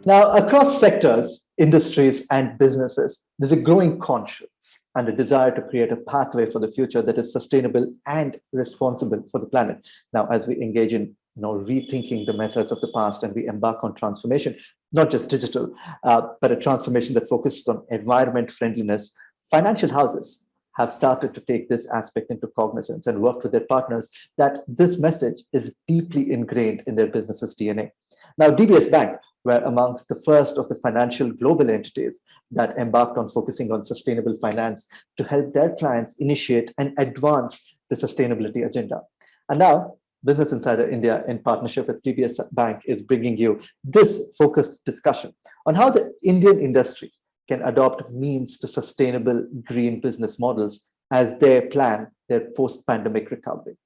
Now, across sectors, industries, and businesses, there's a growing conscience and a desire to create a pathway for the future that is sustainable and responsible for the planet. Now, as we engage in rethinking the methods of the past and we embark on transformation, not just digital, but a transformation that focuses on environment friendliness, financial houses have started to take this aspect into cognizance and work with their partners that this message is deeply ingrained in their business's DNA. Now, DBS Bank were amongst the first of the financial global entities that embarked on focusing on sustainable finance to help their clients initiate and advance the sustainability agenda. And now, Business Insider India, in partnership with DBS Bank, is bringing you this focused discussion on how the Indian industry can adopt means to sustainable green business models as they plan their post-pandemic recovery.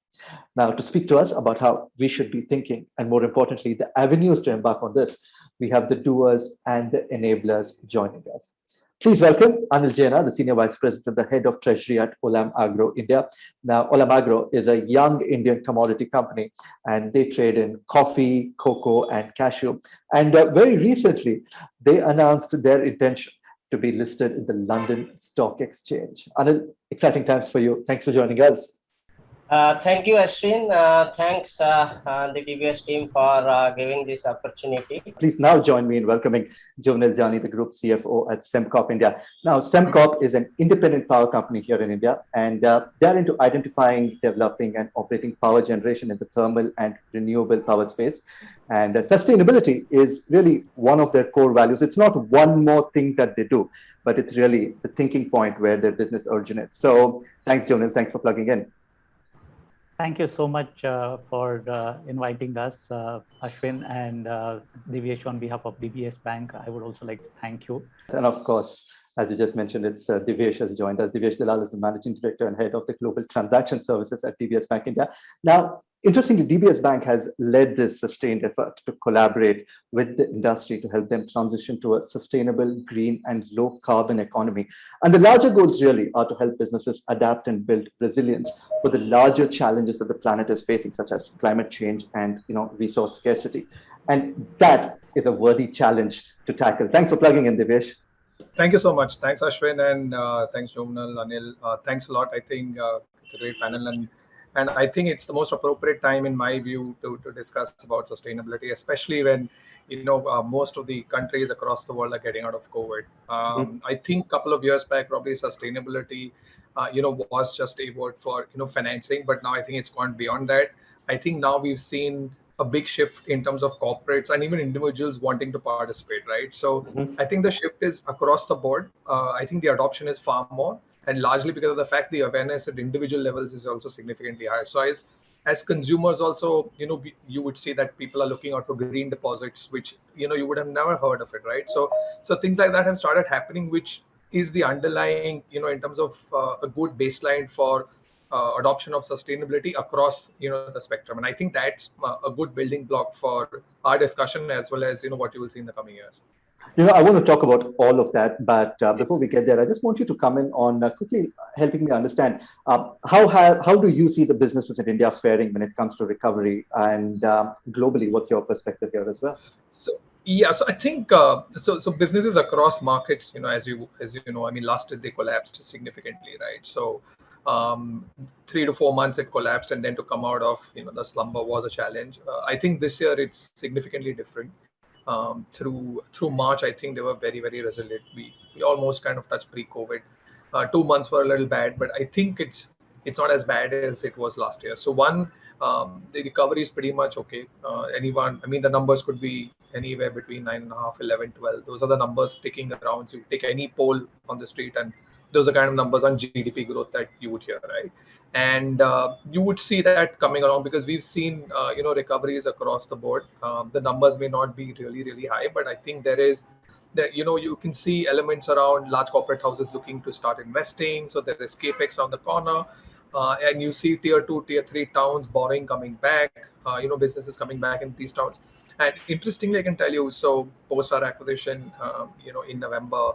Now, to speak to us about how we should be thinking, and more importantly, the avenues to embark on this, we have the doers and the enablers joining us. Please welcome Anil Jaina, the Senior Vice President, the Head of Treasury at Olam Agro India. Now, Olam Agro is a young Indian commodity company, and they trade in coffee, cocoa, and cashew. And very recently, they announced their intention to be listed in the London Stock Exchange. Anil, exciting times for you. Thanks for joining us. Thank you, Ashwin. Thanks, the DBS team, for giving this opportunity. Please now join me in welcoming Jovenel Jani, the Group CFO at Semcop India. Now, Semcop is an independent power company here in India, and they're into identifying, developing, and operating power generation in the thermal and renewable power space. And sustainability is really one of their core values. It's not one more thing that they do, but it's really the thinking point where their business originates. So thanks, Jovenel. Thanks for plugging in. Thank you so much for inviting us, Ashwin and Divyesh. On behalf of DBS Bank, I would also like to thank you. And of course, as you just mentioned, it's Divyesh has joined us. Divyesh Dalal is the Managing Director and Head of the Global Transaction Services at DBS Bank India. Now, interestingly, DBS Bank has led this sustained effort to collaborate with the industry to help them transition to a sustainable, green, and low carbon economy. And the larger goals really are to help businesses adapt and build resilience for the larger challenges that the planet is facing, such as climate change and resource scarcity. And that is a worthy challenge to tackle. Thanks for plugging in, Divyesh. Thank you so much. Thanks, Ashwin, and thanks, Jovenel, Anil. Thanks a lot. I think it's a great panel, and I think it's the most appropriate time, in my view, to discuss about sustainability, especially when most of the countries across the world are getting out of COVID. I think a couple of years back, probably sustainability, was just a word for financing, but now I think it's gone beyond that. I think now we've seen a big shift in terms of corporates and even individuals wanting to participate, right? So I think the shift is across the board. I think the adoption is far more, and largely because of the fact the awareness at individual levels is also significantly higher. So as consumers also, you would see that people are looking out for green deposits, which you would have never heard of it, right? So things like that have started happening, which is the underlying, in terms of a good baseline for adoption of sustainability across the spectrum. And I think that's a good building block for our discussion, as well as what you will see in the coming years. I want to talk about all of that, but before we get there, I just want you to come in on quickly helping me understand how do you see the businesses in India faring when it comes to recovery, and globally, what's your perspective here as well? So I think so businesses across markets, as you know, I mean, last year they collapsed significantly, right? So 3 to 4 months it collapsed, and then to come out of the slumber was a challenge. I think this year it's significantly different. Through March, I think they were very, very resilient. We almost kind of touched pre-COVID. 2 months were a little bad, but I think it's not as bad as it was last year. So the recovery is pretty much okay. The numbers could be anywhere between 9.5, 11, 12. Those are the numbers ticking around. So you take any poll on the street, and those are kind of numbers on GDP growth that you would hear, right? And you would see that coming along, because we've seen recoveries across the board. The numbers may not be really, really high, but I think there is that you can see elements around large corporate houses looking to start investing. So there is capex around the corner, and you see tier 2, tier 3 towns borrowing coming back. Businesses coming back in these towns. And interestingly, I can tell you, so post our acquisition, in November,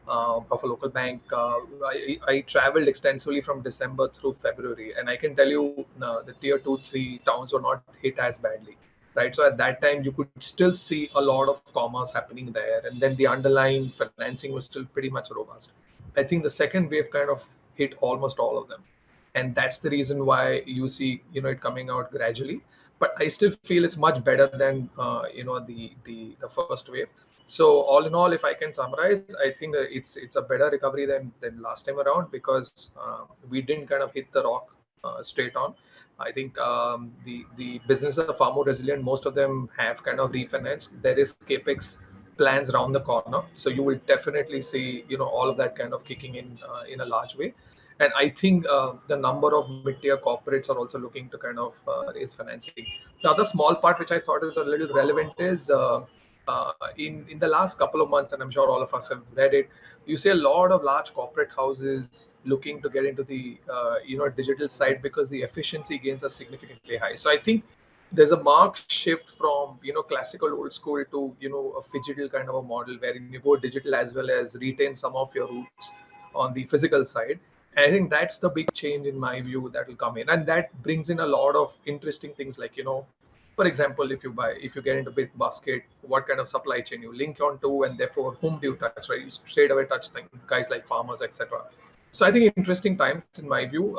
of a local bank, I traveled extensively from December through February, and I can tell you the tier 2, 3 towns were not hit as badly. right? So at that time, you could still see a lot of commerce happening there, and then the underlying financing was still pretty much robust. I think the second wave kind of hit almost all of them, and that's the reason why you see it coming out gradually. But I still feel it's much better than the first wave. So all in all, if I can summarize, I think it's a better recovery than last time around, because we didn't kind of hit the rock straight on. I think the businesses are far more resilient. Most of them have kind of refinanced. There is capex plans around the corner, so you will definitely see all of that kind of kicking in a large way. And I think the number of mid-tier corporates are also looking to kind of raise financing. The other small part which I thought is a little relevant is in the last couple of months, and I'm sure all of us have read it, you see a lot of large corporate houses looking to get into the digital side because the efficiency gains are significantly high. So I think there's a marked shift from classical old school to a phygital kind of a model wherein you go digital as well as retain some of your roots on the physical side. And I think that's the big change in my view that will come in, and that brings in a lot of interesting things like for example, if you get into big basket, what kind of supply chain you link onto, and therefore whom do you touch, right? You straight away touch guys like farmers, etc. So I think interesting times in my view.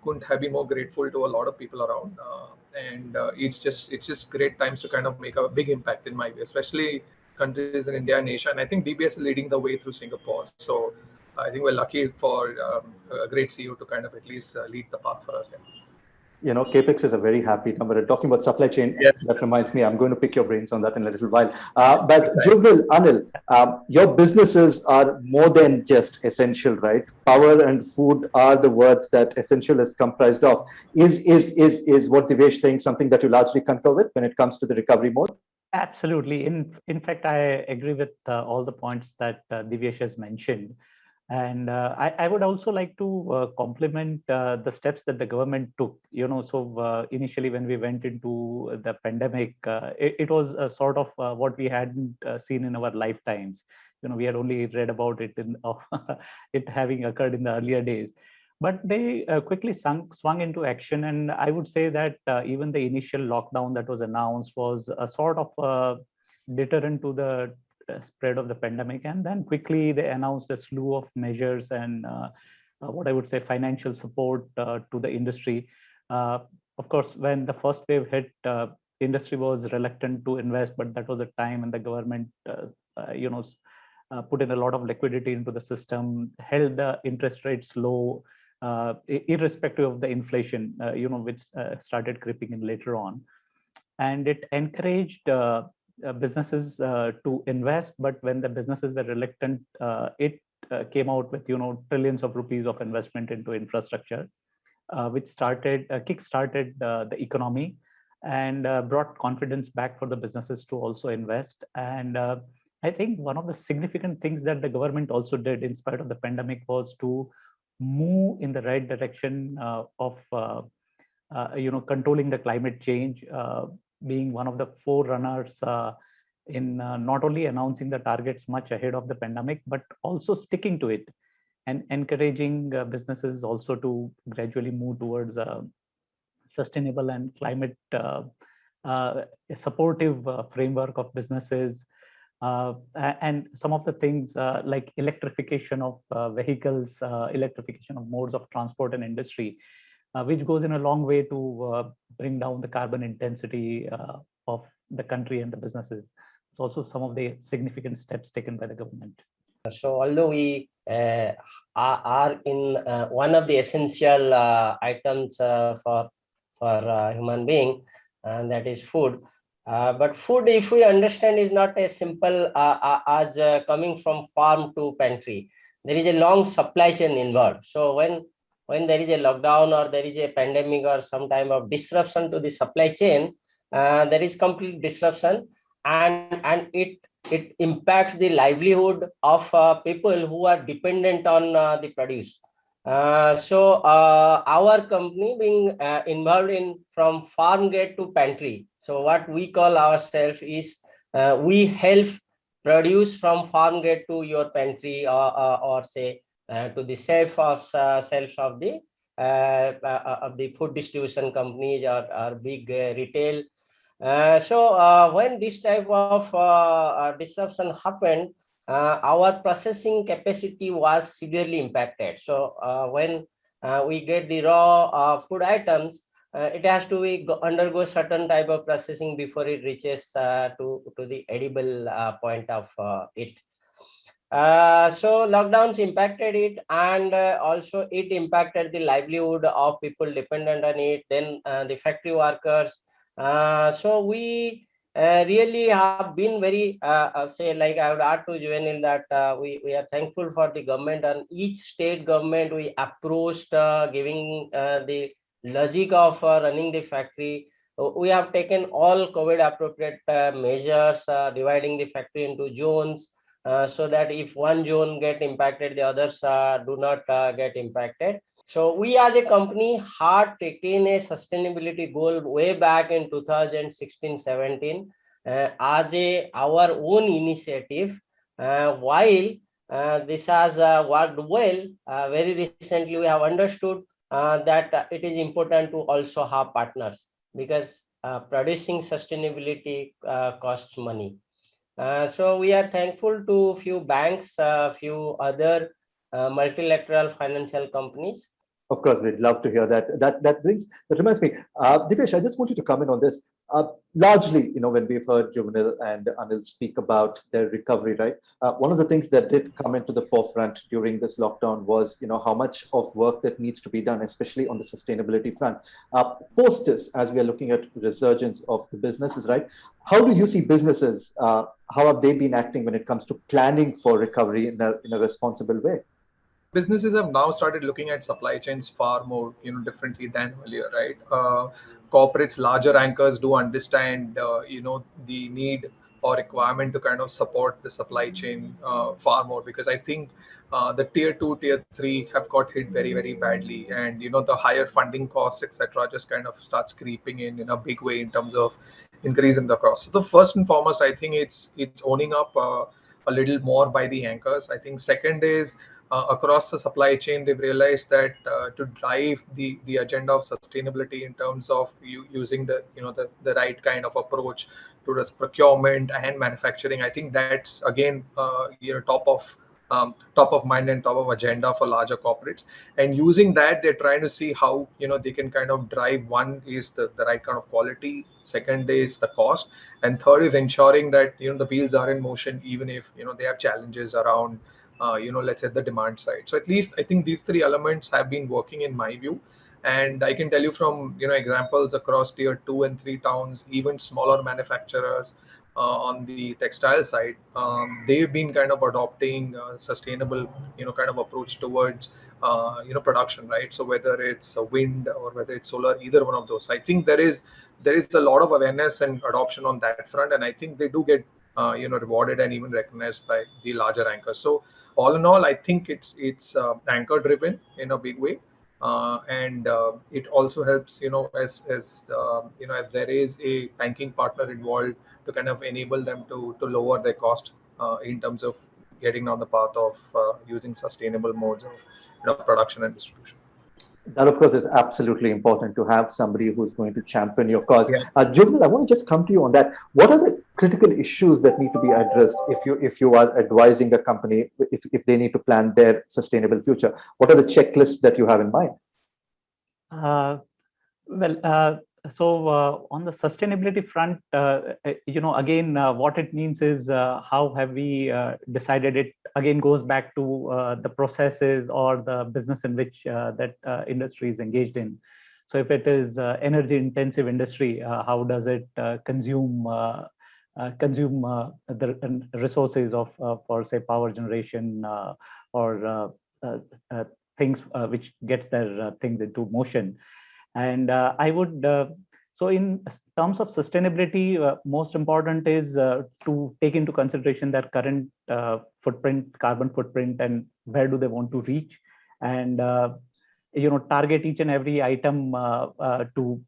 Couldn't have been more grateful to a lot of people around, and it's just great times to kind of make a big impact in my view, especially countries in India and Asia. And I think DBS is leading the way through Singapore. So I think we're lucky for a great CEO to kind of at least lead the path for us. Capex is a very happy number. And talking about supply chain, Yes. that reminds me, I'm going to pick your brains on that in a little while. But Juvenil, Anil, your businesses are more than just essential, right? Power and food are the words that essential is comprised of. Is what Divyesh saying something that you largely concur with when it comes to the recovery mode? Absolutely. In fact, I agree with all the points that Divyesh has mentioned. And I would also like to compliment the steps that the government took. So initially when we went into the pandemic, it was a sort of what we hadn't seen in our lifetimes. We had only read about it it having occurred in the earlier days. But they quickly swung into action, and I would say that even the initial lockdown that was announced was a sort of deterrent to the spread of the pandemic. And then quickly they announced a slew of measures and what I would say financial support to the industry. Of course, when the first wave hit, industry was reluctant to invest, but that was the time and the government put in a lot of liquidity into the system, held the interest rates low, irrespective of the inflation, which started creeping in later on. And it encouraged businesses to invest, but when the businesses were reluctant, it came out with trillions of rupees of investment into infrastructure, which kick-started the economy and brought confidence back for the businesses to also invest. And I think one of the significant things that the government also did in spite of the pandemic was to move in the right direction of controlling the climate change, being one of the forerunners in not only announcing the targets much ahead of the pandemic, but also sticking to it and encouraging businesses also to gradually move towards sustainable and climate supportive framework of businesses. And some of the things like electrification of vehicles, electrification of modes of transport and industry, which goes in a long way to bring down the carbon intensity of the country and the businesses. It's also some of the significant steps taken by the government. So although we are in one of the essential items for human being, and that is food. But food, if we understand, is not as simple as coming from farm to pantry. There is a long supply chain involved. So when there is a lockdown or there is a pandemic or some type of disruption to the supply chain, there is complete disruption, and it impacts the livelihood of people who are dependent on the produce. So our company being involved in from farm gate to pantry. So what we call ourselves is we help produce from farm gate to your pantry, or say to the shelves of the food distribution companies or big retail When this type of disruption happened, our processing capacity was severely impacted. So when we get the raw food items, it has to undergo certain type of processing before it reaches to the edible point of it. So lockdowns impacted it, and also it impacted the livelihood of people dependent on it, then the factory workers. So we really have been very, say, like I would add to Juvenil that we are thankful for the government, and each state government we approached giving the logic of running the factory. We have taken all COVID appropriate measures, dividing the factory into zones, so that if one zone get impacted, the others do not get impacted. So we as a company had taken a sustainability goal way back in 2016-17 as our own initiative. While this has worked well, very recently we have understood that it is important to also have partners, because producing sustainability costs money. So we are thankful to few banks, few other multilateral financial companies. Of course, we'd love to hear that. That reminds me, Divesh, I just want you to comment on this. Largely, when we've heard Juvenil and Anil speak about their recovery, right? One of the things that did come into the forefront during this lockdown was, how much of work that needs to be done, especially on the sustainability front. Post this, as we are looking at resurgence of the businesses, right? How do you see businesses? How have they been acting when it comes to planning for recovery in a responsible way? Businesses have now started looking at supply chains far more differently than earlier, right? Corporates, larger anchors do understand the need or requirement to kind of support the supply chain far more, because I think the tier 2, tier 3 have got hit very, very badly, and the higher funding costs, etc., just kind of starts creeping in a big way in terms of increase in the cost. So the first and foremost, I think it's owning up a little more by the anchors. I think second is across the supply chain, they've realized that to drive the agenda of sustainability in terms of using the right kind of approach towards procurement and manufacturing, I think that's again top of mind and top of agenda for larger corporates. And using that, they're trying to see how they can kind of drive. One is the right kind of quality. Second is the cost, and third is ensuring that the wheels are in motion even if they have challenges around let's say the demand side. So at least I think these three elements have been working in my view. And I can tell you from examples across tier 2 and 3 towns, even smaller manufacturers on the textile side, they've been kind of adopting sustainable kind of approach towards production, right? So whether it's a wind or whether it's solar, either one of those, I think there is a lot of awareness and adoption on that front, and I think they do get rewarded and even recognized by the larger anchors. So all in all, I think it's anchor driven in a big way, and it also helps as there is a banking partner involved to kind of enable them to lower their cost in terms of getting on the path of using sustainable modes of production and distribution. That, of course, is absolutely important to have somebody who's going to champion your cause. Yeah. Juvenil, I want to just come to you on that. What are the critical issues that need to be addressed if you are advising a company, if they need to plan their sustainable future? What are the checklists that you have in mind? So on the sustainability front, again, what it means is how have we decided it again goes back to the processes or the business in which that industry is engaged in. So if it is energy intensive industry, how does it consume the resources of for say power generation or things which gets their things into motion. And I would, so in terms of sustainability, most important is to take into consideration their current carbon footprint, and where do they want to reach, and target each and every item to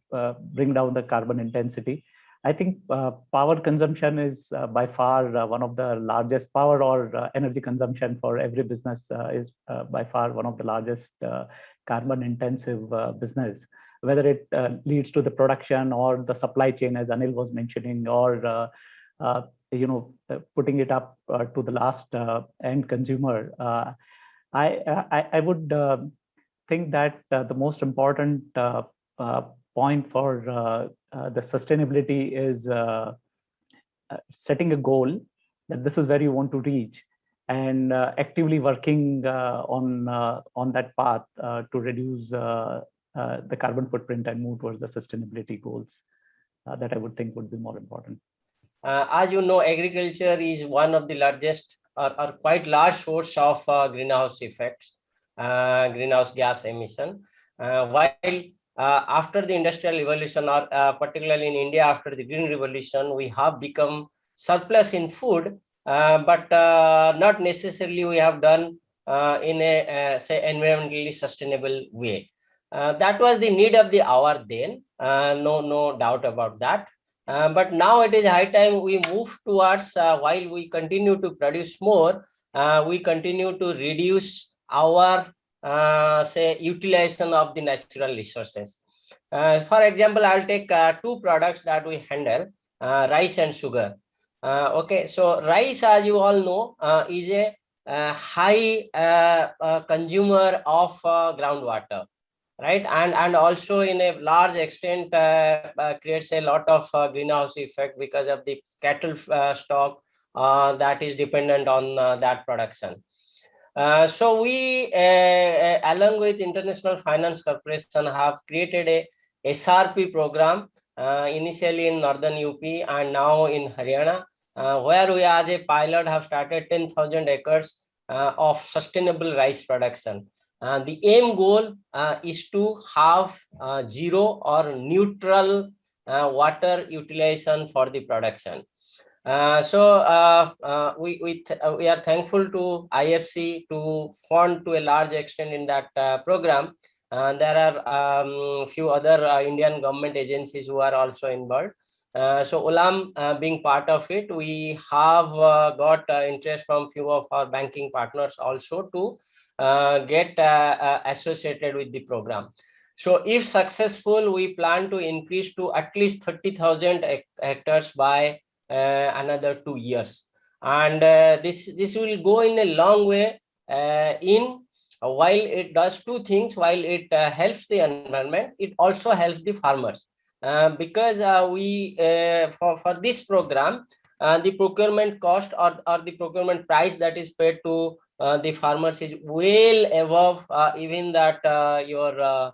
bring down the carbon intensity. I think power consumption is by far one of the largest power or energy consumption for every business is by far one of the largest carbon intensive business. whether it leads to the production or the supply chain, as Anil was mentioning, or putting it up to the last end consumer. I would think that the most important point for the sustainability is setting a goal that this is where you want to reach, and actively working on that path to reduce the carbon footprint and move towards the sustainability goals. That I would think would be more important. As you know, agriculture is one of the largest or quite large source of greenhouse effects, greenhouse gas emission. While after the industrial revolution, or particularly in India after the green revolution, we have become surplus in food, but not necessarily we have done in a say environmentally sustainable way. That was the need of the hour then, no doubt about that. But now it is high time we move towards, while we continue to produce more, we continue to reduce our say utilization of the natural resources. For example, I'll take two products that we handle, rice and sugar. Okay, so rice, as you all know, is a high consumer of groundwater, right? And also in a large extent creates a lot of greenhouse effect because of the cattle stock that is dependent on that production. So we, along with International Finance Corporation, have created a SRP program, initially in northern UP and now in Haryana, where we as a pilot have started 10,000 acres of sustainable rice production. The aim goal is to have zero or neutral water utilization for the production. So we are thankful to IFC to fund to a large extent in that program. There are few other Indian government agencies who are also involved. So Olam being part of it, we have got interest from few of our banking partners also to get associated with the program. So if successful, we plan to increase to at least 30,000 hectares by another 2 years. And this will go in a long way while it does two things. While it helps the environment, it also helps the farmers. Because we for this program, the procurement cost or the procurement price that is paid to the farmers is well above even that your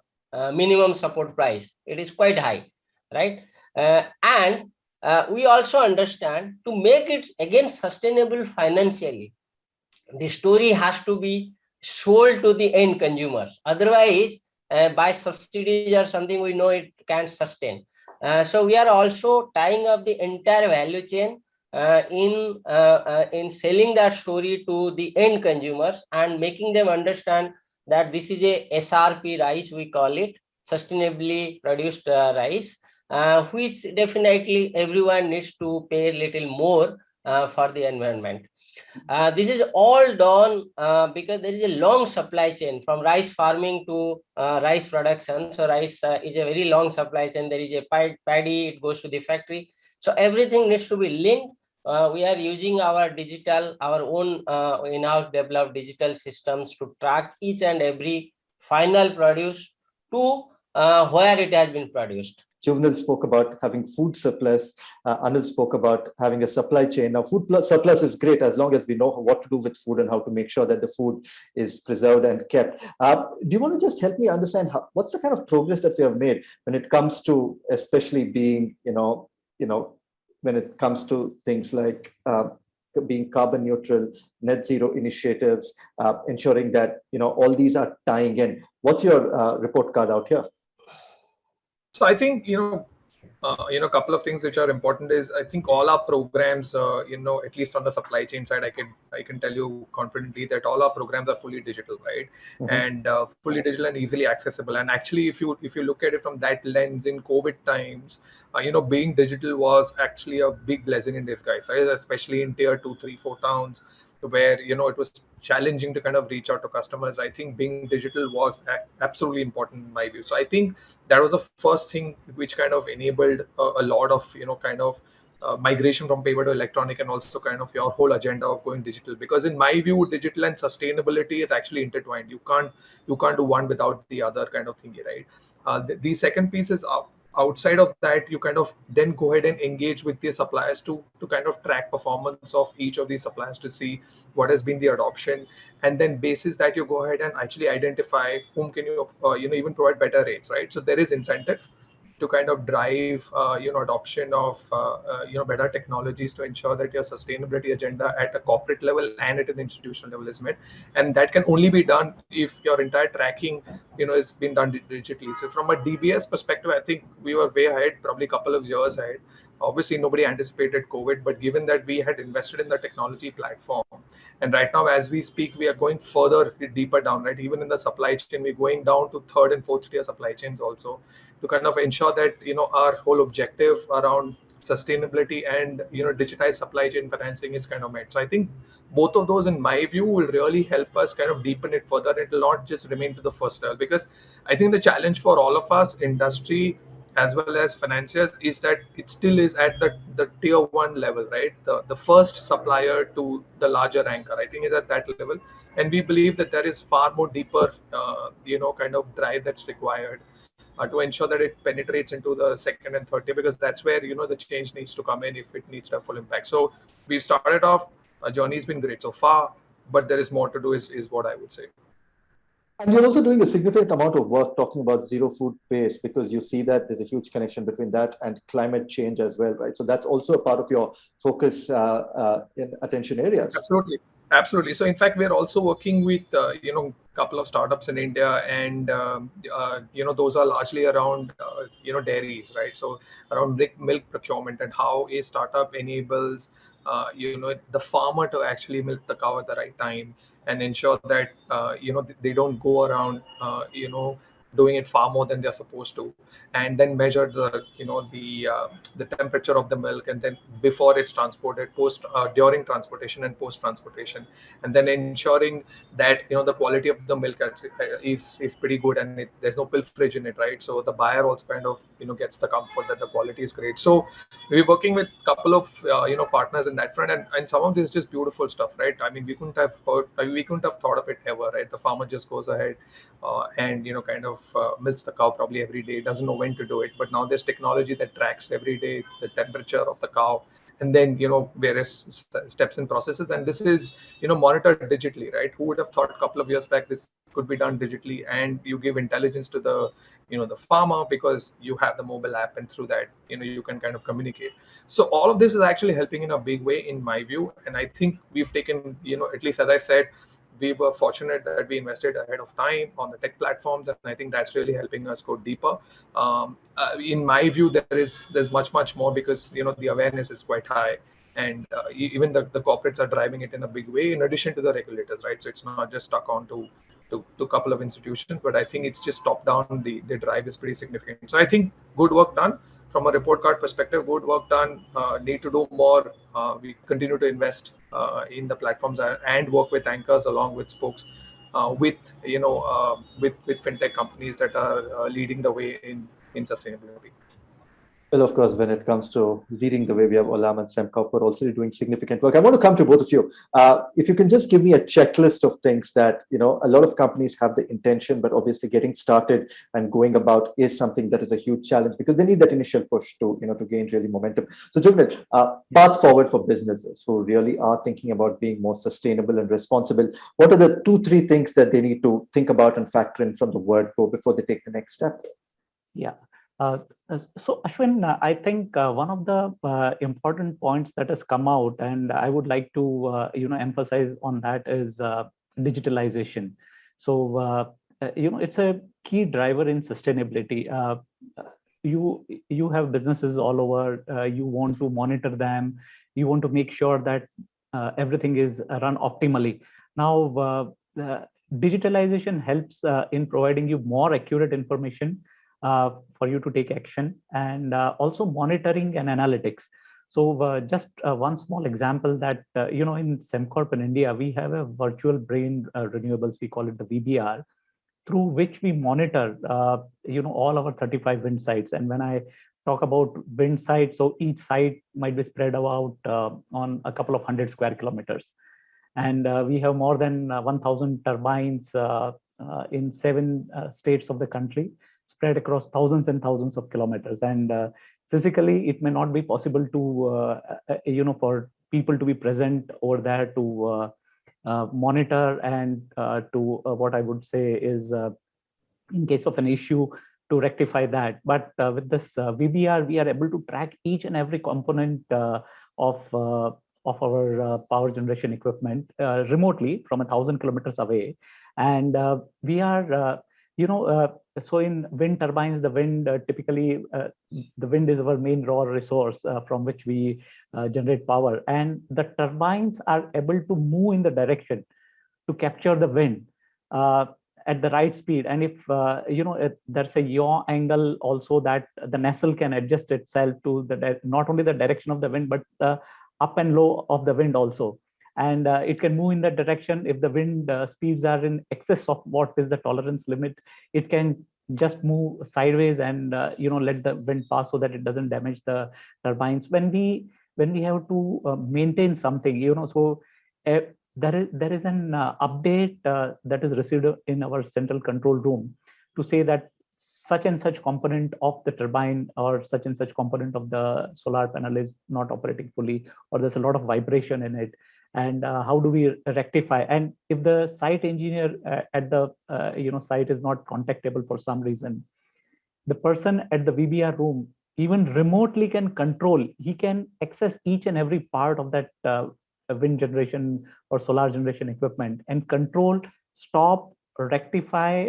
minimum support price. It is quite high, right? And we also understand to make it again sustainable financially, the story has to be sold to the end consumers. Otherwise, by subsidies or something, we know it can't sustain. So we are also tying up the entire value chain in selling that story to the end consumers and making them understand that this is a SRP rice, we call it, sustainably produced rice, which definitely everyone needs to pay a little more for the environment. This is all done because there is a long supply chain from rice farming to rice production. So rice is a very long supply chain. There is a paddy, it goes to the factory. So everything needs to be linked. We are using our own in-house developed digital systems to track each and every final produce to where it has been produced. Juvenil spoke about having food surplus. Anil spoke about having a supply chain. Now, food surplus is great as long as we know what to do with food and how to make sure that the food is preserved and kept. Do you want to just help me understand what's the kind of progress that we have made when it comes to, especially being, when it comes to things like being carbon neutral, net zero initiatives, ensuring that all these are tying in. What's your report card out here? So I think a couple of things which are important is I think all our programs, at least on the supply chain side, I can tell you confidently that all our programs are fully digital, right? Mm-hmm. And fully digital and easily accessible. And actually, if you look at it from that lens in COVID times, being digital was actually a big blessing in disguise, right? Especially in tier 2, 3, 4 towns where it was challenging to kind of reach out to customers. I think being digital was absolutely important in my view. So I think that was the first thing which kind of enabled a lot of kind of migration from paper to electronic, and also kind of your whole agenda of going digital. Because in my view, digital and sustainability is actually intertwined. You can't do one without the other kind of thingy, right? The second piece is outside of that, you kind of then go ahead and engage with the suppliers to kind of track performance of each of these suppliers to see what has been the adoption, and then basis that you go ahead and actually identify whom can you even provide better rates, right? So there is incentive to kind of drive adoption of better technologies to ensure that your sustainability agenda at a corporate level and at an institutional level is met. And that can only be done if your entire tracking is being done digitally. So from a DBS perspective, I think we were way ahead, probably a couple of years ahead. Obviously nobody anticipated COVID, but given that we had invested in the technology platform, and right now as we speak we are going further deeper down, right? Even in the supply chain, we're going down to third and fourth tier supply chains also, to kind of ensure that our whole objective around sustainability and digitized supply chain financing is kind of met. So I think both of those in my view will really help us kind of deepen it further. It will not just remain to the first level, because I think the challenge for all of us, industry as well as financiers, is that it still is at the tier one level, right? The first supplier to the larger anchor, I think, is at that level. And we believe that there is far more deeper kind of drive that's required to ensure that it penetrates into the second and third tier, because that's where the change needs to come in if it needs to have full impact. So we've started off, our journey's been great so far, but there is more to do, is what I would say. And you're also doing a significant amount of work talking about zero food waste, because you see that there's a huge connection between that and climate change as well, right? So that's also a part of your focus in attention areas. Absolutely. So in fact, we're also working with couple of startups in India, and those are largely around dairies, right? So around milk procurement, and how a startup enables the farmer to actually milk the cow at the right time, and ensure that they don't go around doing it far more than they're supposed to, and then measure the temperature of the milk, and then before it's transported, during transportation and post transportation, and then ensuring that the quality of the milk is pretty good, and there's no pilferage in it, right? So the buyer also kind of gets the comfort that the quality is great. So we're working with a couple of partners in that front, and some of this is just beautiful stuff, right? I mean, we couldn't have thought of it ever, right? The farmer just goes ahead and kind of milks the cow probably every day, doesn't know when to do it, but now there's technology that tracks every day the temperature of the cow, and then various steps and processes, and this is monitored digitally, right? Who would have thought a couple of years back this could be done digitally, and you give intelligence to the the farmer, because you have the mobile app, and through that you can kind of communicate. So all of this is actually helping in a big way in my view, and I think we've taken at least, as I said, we were fortunate that we invested ahead of time on the tech platforms, and I think that's really helping us go deeper. In my view, there's much more, because the awareness is quite high, and even the corporates are driving it in a big way, in addition to the regulators, right? So it's not just stuck on to a couple of institutions, but I think it's just top down. The drive is pretty significant. So I think good work done from a report card perspective. Good work done. Need to do more. We continue to invest in the platforms and work with anchors along with spokes, with with fintech companies that are leading the way in sustainability. Well, of course, when it comes to leading the way, we have Olam and Semcop who are also doing significant work. I want to come to both of you. If you can just give me a checklist of things that, a lot of companies have the intention, but obviously getting started and going about is something that is a huge challenge, because they need that initial push to gain really momentum. So, Jugnal, path forward for businesses who really are thinking about being more sustainable and responsible. What are the 2-3 things that they need to think about and factor in from the word go before they take the next step? Yeah. So Ashwin, I think one of the important points that has come out, and I would like to emphasize on that, is digitalization. So it's a key driver in sustainability. You have businesses all over. You want to monitor them. You want to make sure that everything is run optimally. Now, digitalization helps in providing you more accurate information for you to take action, and also monitoring and analytics. So just one small example that, in Semcop in India, we have a virtual brain renewables, we call it the VBR, through which we monitor, all our 35 wind sites. And when I talk about wind sites, so each site might be spread out on a couple of 100 square kilometers. And we have more than 1,000 turbines in 7 states of the country, spread across thousands and thousands of kilometers. And physically, it may not be possible to, for people to be present over there to monitor and to what I would say is, in case of an issue, to rectify that. But with this VBR, we are able to track each and every component of our power generation equipment remotely from 1,000 kilometers away. And we are, so in wind turbines, the wind typically, the wind is our main raw resource from which we generate power. And the turbines are able to move in the direction to capture the wind at the right speed. And if there's a yaw angle also, that the nacelle can adjust itself to the not only the direction of the wind, but the up and low of the wind also. And it can move in that direction. If the wind speeds are in excess of what is the tolerance limit, it can just move sideways and let the wind pass so that it doesn't damage the turbines. When we have to maintain something, so there is an update that is received in our central control room to say that such and such component of the turbine or such and such component of the solar panel is not operating fully, or there's a lot of vibration in it. And how do we rectify? And if the site engineer at the site is not contactable for some reason, the person at the VBR room even remotely can control. He can access each and every part of that wind generation or solar generation equipment and control, stop, rectify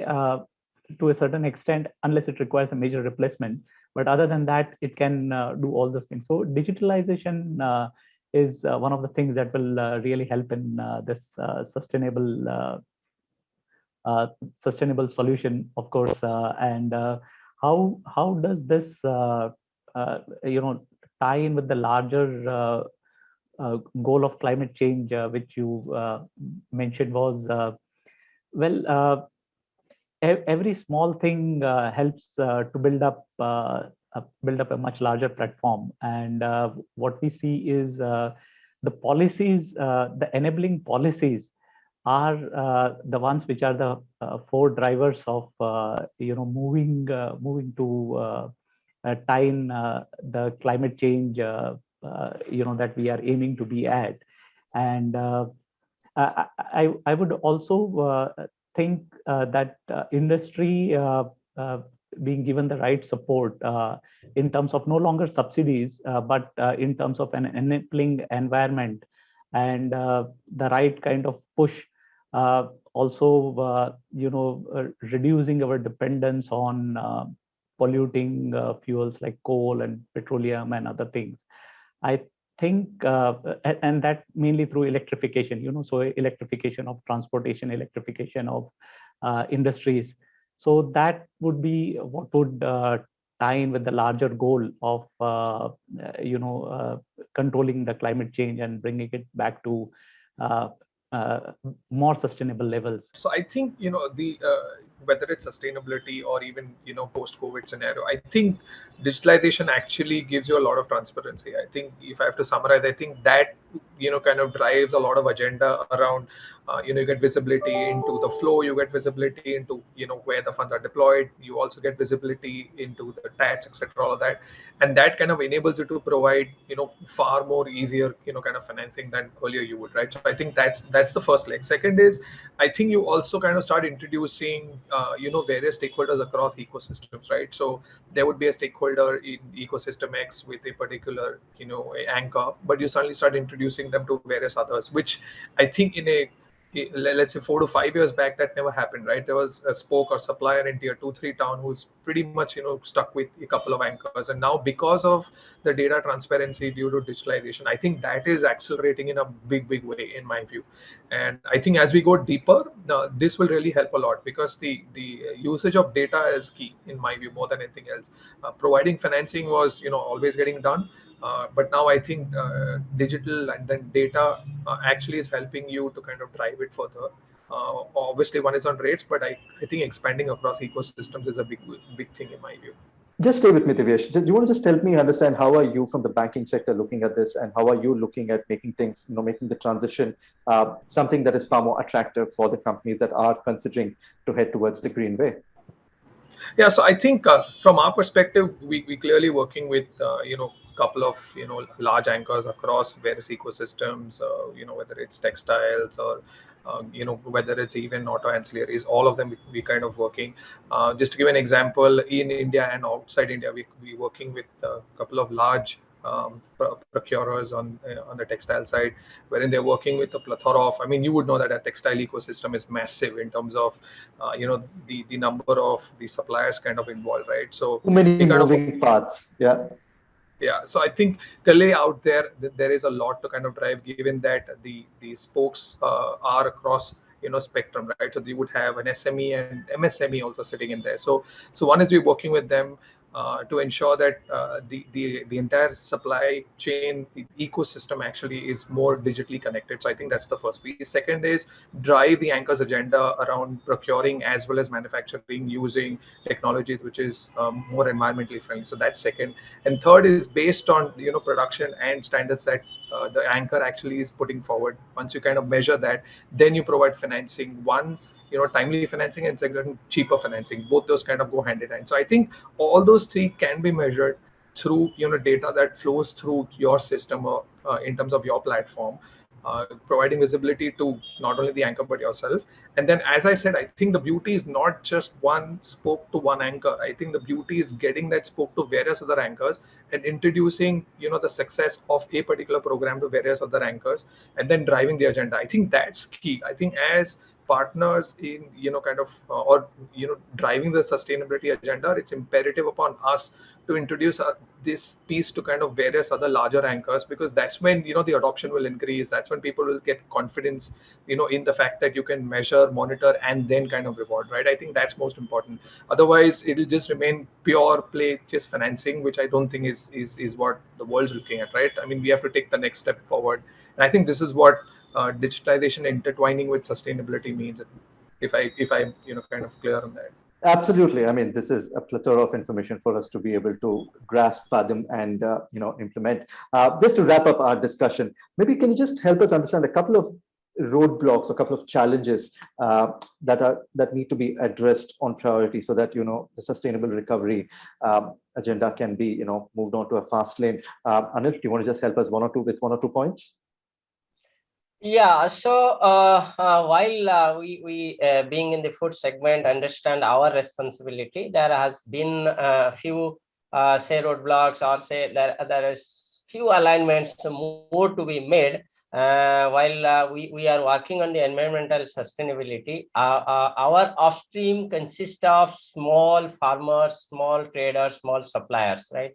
to a certain extent, unless it requires a major replacement. But other than that, it can do all those things. So digitalization is one of the things that will really help in this sustainable solution, of course. And how does this tie in with the larger goal of climate change, which you mentioned was, every small thing helps to build up a much larger platform. And what we see is the policies, the enabling policies are the ones which are the four drivers of moving to tie in the climate change that we are aiming to be at. And I would also think that industry being given the right support in terms of no longer subsidies, but in terms of an enabling environment and the right kind of push, also reducing our dependence on polluting fuels like coal and petroleum and other things. I think, and that mainly through electrification, so electrification of transportation, electrification of industries. So that would be what would tie in with the larger goal of, controlling the climate change and bringing it back to more sustainable levels. So I think, the whether it's sustainability or even, post-COVID scenario, I think digitalization actually gives you a lot of transparency. I think if I have to summarize, I think that, kind of drives a lot of agenda around, you get visibility into the flow, you get visibility into, where the funds are deployed. You also get visibility into the tax, etc., all of that. And that kind of enables you to provide, far more easier, kind of financing than earlier you would, right? So I think that's the first leg. Second is, I think you also kind of start introducing, various stakeholders across ecosystems, right? So there would be a stakeholder in ecosystem X with a particular, anchor, but you suddenly start introducing them to various others, which I think let's say 4 to 5 years back, that never happened, right? There was a spoke or supplier in tier 2, 3 town who's pretty much, stuck with a couple of anchors. And now because of the data transparency due to digitalization, I think that is accelerating in a big way, in my view. And I think as we go deeper, this will really help a lot, because the usage of data is key, in my view, more than anything else. Providing financing was, always getting done. But now I think digital and then data actually is helping you to kind of drive it further. Obviously, one is on rates, but I think expanding across ecosystems is a big thing in my view. Just stay with me, Divyesh. Do you want to just help me understand how are you from the banking sector looking at this, and how are you looking at making things, making the transition something that is far more attractive for the companies that are considering to head towards the green way? Yeah, so I think from our perspective, we clearly working with couple of large anchors across various ecosystems. Whether it's textiles or whether it's even auto ancillaries, all of them we kind of working. Just to give an example, in India and outside India, we working with a couple of large procurers on the textile side, wherein they're working with a plethora of. I mean, you would know that a textile ecosystem is massive in terms of the number of the suppliers kind of involved, right? So Too many we kind of moving parts. Yeah. yeah, so I think clearly out there there is a lot to kind of drive, given that the spokes are across spectrum, right? So you would have an SME and MSME also sitting in there. So one is we're working with them to ensure that the entire supply chain ecosystem actually is more digitally connected. So I think that's the first piece. Second is drive the anchors agenda around procuring as well as manufacturing using technologies which is more environmentally friendly. So that's second. And third is based on production and standards that the anchor actually is putting forward. Once you kind of measure that, then you provide financing. One, timely financing, and second, cheaper financing. Both those kind of go hand in hand. So I think all those three can be measured through data that flows through your system or in terms of your platform, providing visibility to not only the anchor but yourself. And then, as I said, I think the beauty is not just one spoke to one anchor. I think the beauty is getting that spoke to various other anchors and introducing the success of a particular program to various other anchors, and then driving the agenda. I think that's key. I think as partners in kind of or driving the sustainability agenda, it's imperative upon us to introduce this piece to kind of various other larger anchors, because that's when the adoption will increase. That's when people will get confidence in the fact that you can measure, monitor, and then kind of reward, right? I think that's most important. Otherwise it'll just remain pure play just financing, which I don't think is what the world's looking at, right? I mean, we have to take the next step forward, and I think this is what digitalization intertwining with sustainability means, if I kind of clear on that. Absolutely. I mean, this is a plethora of information for us to be able to grasp, fathom, and implement. Just to wrap up our discussion, maybe can you just help us understand a couple of roadblocks, a couple of challenges that need to be addressed on priority, so that the sustainable recovery agenda can be moved on to a fast lane. Anil, do you want to just help us one or two points? Yeah, so while we being in the food segment understand our responsibility, there has been a few say roadblocks, or say there is few alignments more to be made while we are working on the environmental sustainability. Our upstream consists of small farmers, small traders, small suppliers, right?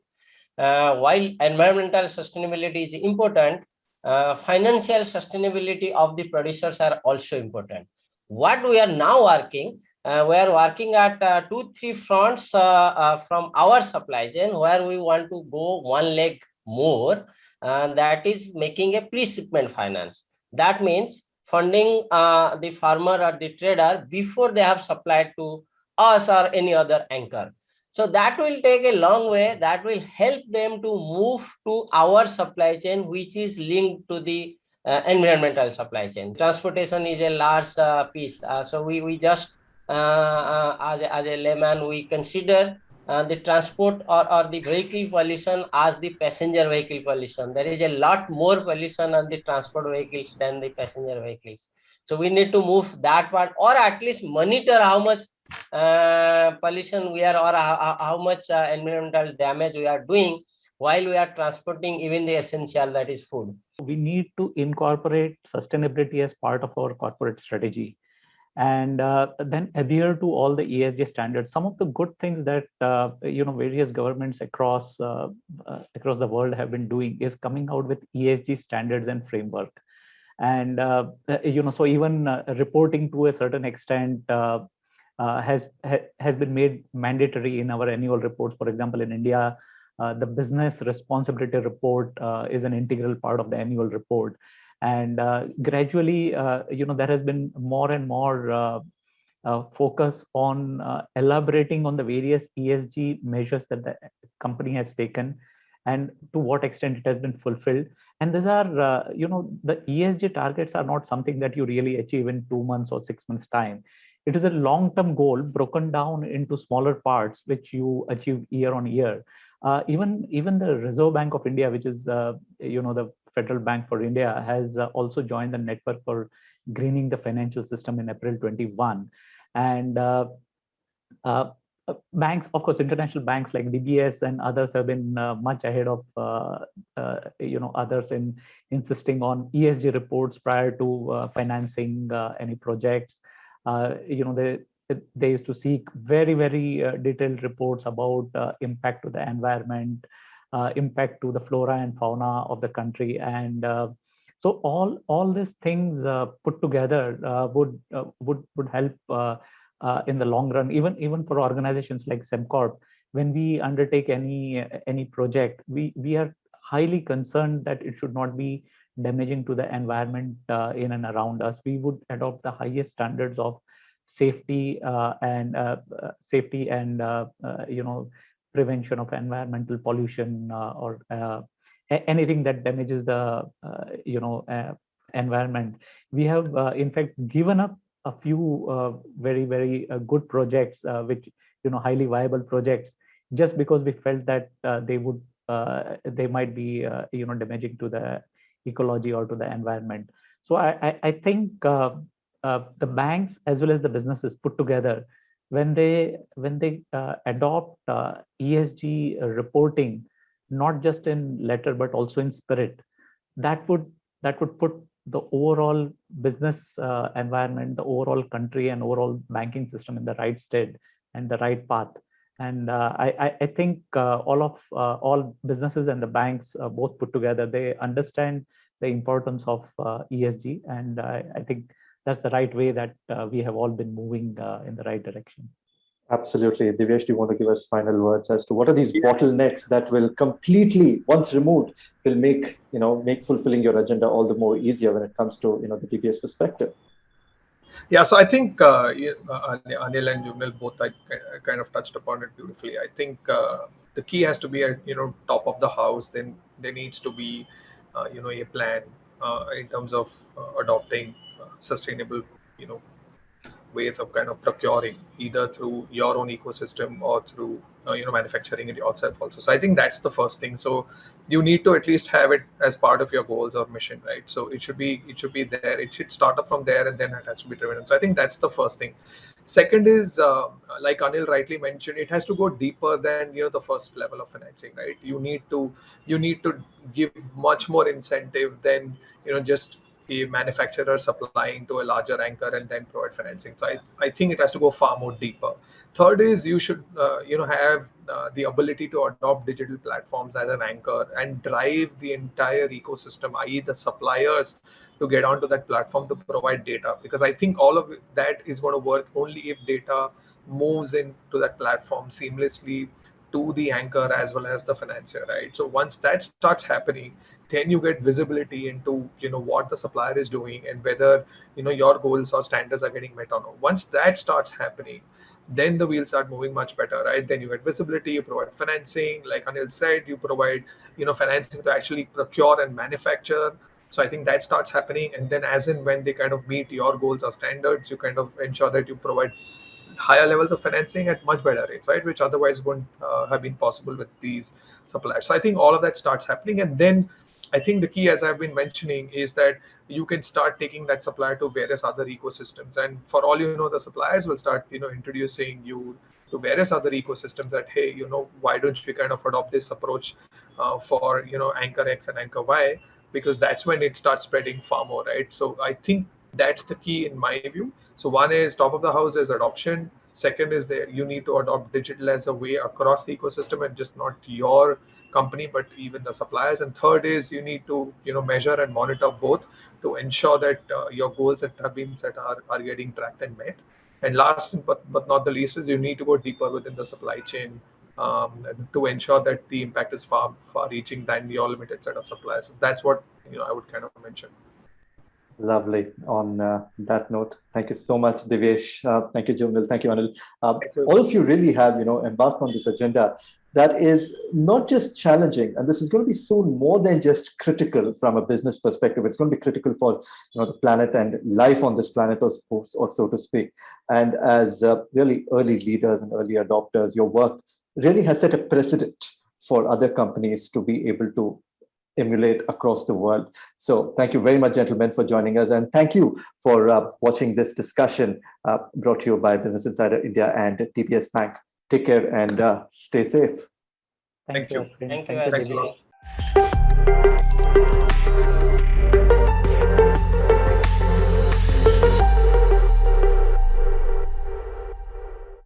While environmental sustainability is important, financial sustainability of the producers are also important. What we are now working, we are working at 2-3 fronts from our supply chain, where we want to go one leg more, that is making a pre-shipment finance. That means funding the farmer or the trader before they have supplied to us or any other anchor. So that will take a long way. That will help them to move to our supply chain, which is linked to the environmental supply chain. Transportation is a large piece. So we just, as a layman, we consider the transport or the vehicle pollution as the passenger vehicle pollution. There is a lot more pollution on the transport vehicles than the passenger vehicles. So we need to move that part, or at least monitor how much pollution we are, or how much environmental damage we are doing while we are transporting even the essential, that is food. We need to incorporate sustainability as part of our corporate strategy, and then adhere to all the ESG standards. Some of the good things that various governments across the world have been doing is coming out with ESG standards and framework. And so even reporting to a certain extent has been made mandatory in our annual reports. For example, in India, The business responsibility report is an integral part of the annual report. And gradually, there has been more and more focus on elaborating on the various ESG measures that the company has taken and to what extent it has been fulfilled. And these are, the ESG targets are not something that you really achieve in 2 months or 6 months time. It is a long-term goal broken down into smaller parts, which you achieve year on year. Even the Reserve Bank of India, which is, the Federal Bank for India, has also joined the network for greening the financial system in April 21. And banks, of course, international banks like DBS and others have been much ahead of others in insisting on ESG reports prior to financing any projects. They used to seek very, very detailed reports about impact to the environment, impact to the flora and fauna of the country, and so all these things put together would help in the long run, even for organizations like Semcop. When we undertake any project, we are highly concerned that it should not be damaging to the environment in and around us. We would adopt the highest standards of safety and prevention of environmental pollution or anything that damages the environment. We have in fact given up a few very, very good projects, which highly viable projects, just because we felt that they might be damaging to the ecology or to the environment. So I think the banks as well as the businesses put together, when they adopt ESG reporting, not just in letter but also in spirit, that would put the overall business environment, the overall country and overall banking system in the right state and the right path. And I think all businesses and the banks both put together, they understand the importance of ESG, and I think that's the right way that we have all been moving in the right direction. Absolutely. Divyesh, do you want to give us final words as to what are these bottlenecks that will completely, once removed, will make fulfilling your agenda all the more easier when it comes to the DBS perspective? Yeah, so I think Anil and Jumil both kind of touched upon it beautifully. I think the key has to be at top of the house. Then there needs to be a plan in terms of adopting sustainable ways of kind of procuring, either through your own ecosystem or through manufacturing it yourself also. So I think that's the first thing. So you need to at least have it as part of your goals or mission, right? So it should be there. It should start up from there, and then it has to be driven. So I think that's the first thing. Second is, like Anil rightly mentioned, it has to go deeper than the first level of financing, right? You need to give much more incentive than just a manufacturer supplying to a larger anchor and then provide financing. So I think it has to go far more deeper. Third is you should have the ability to adopt digital platforms as an anchor and drive the entire ecosystem, i.e. the suppliers, to get onto that platform to provide data, because I think all of that is going to work only if data moves into that platform seamlessly to the anchor as well as the financier, right? So once that starts happening, then you get visibility into what the supplier is doing and whether your goals or standards are getting met or not. Once that starts happening, then the wheels start moving much better, right? Then you get visibility, you provide financing, like Anil said, you provide financing to actually procure and manufacture. So I think that starts happening, and then as and when they kind of meet your goals or standards, you kind of ensure that you provide higher levels of financing at much better rates, right? Which otherwise wouldn't have been possible with these suppliers. So I think all of that starts happening, and then I think the key, as I've been mentioning, is that you can start taking that supplier to various other ecosystems, and for all the suppliers will start introducing you to various other ecosystems. That hey, why don't we kind of adopt this approach for anchor X and anchor Y, because that's when it starts spreading far more, right? So I think that's the key in my view. So one is top of the house is adoption. Second is that you need to adopt digital as a way across the ecosystem, and just not your company but even the suppliers. And third is you need to measure and monitor both to ensure that your goals that have been set are getting tracked and met. And last but not the least is you need to go deeper within the supply chain to ensure that the impact is far reaching than your limited set of suppliers. So that's what I would kind of mention. Lovely. On that note, thank you so much, Divyesh. Thank you, Jumnal. Thank you, Anil. Thank you. All of you really have, embarked on this agenda that is not just challenging, and this is going to be soon more than just critical from a business perspective. It's going to be critical for the planet and life on this planet, or so to speak. And as really early leaders and early adopters, your work really has set a precedent for other companies to be able to emulate across the world. So thank you very much, gentlemen, for joining us. And thank you for watching this discussion brought to you by Business Insider India and TPS Bank. Take care and stay safe. Thank you. Thank you, Thanks a Ashwin. lot.